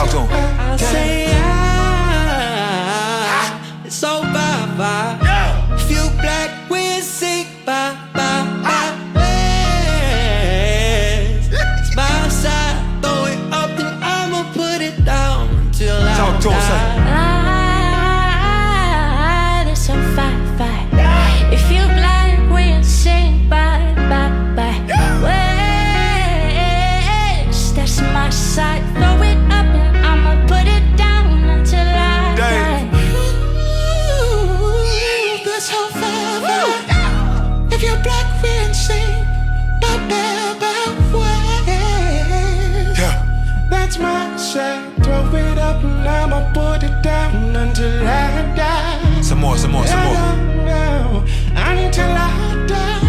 Talk to him. I say it's so bye. If you black, we sing bye. It's my side, throw it up and I'ma put it down till I Talk to him, say. It's so fine. If you black, we'll sing bye. West, that's my side. Throw it up and I'ma put it down until I die. Ooh, that's so fine. If you're black, we'll sing bye. West, Yeah. that's my side. Throw it up and I'ma put it down until I die. Some more. No, until I die.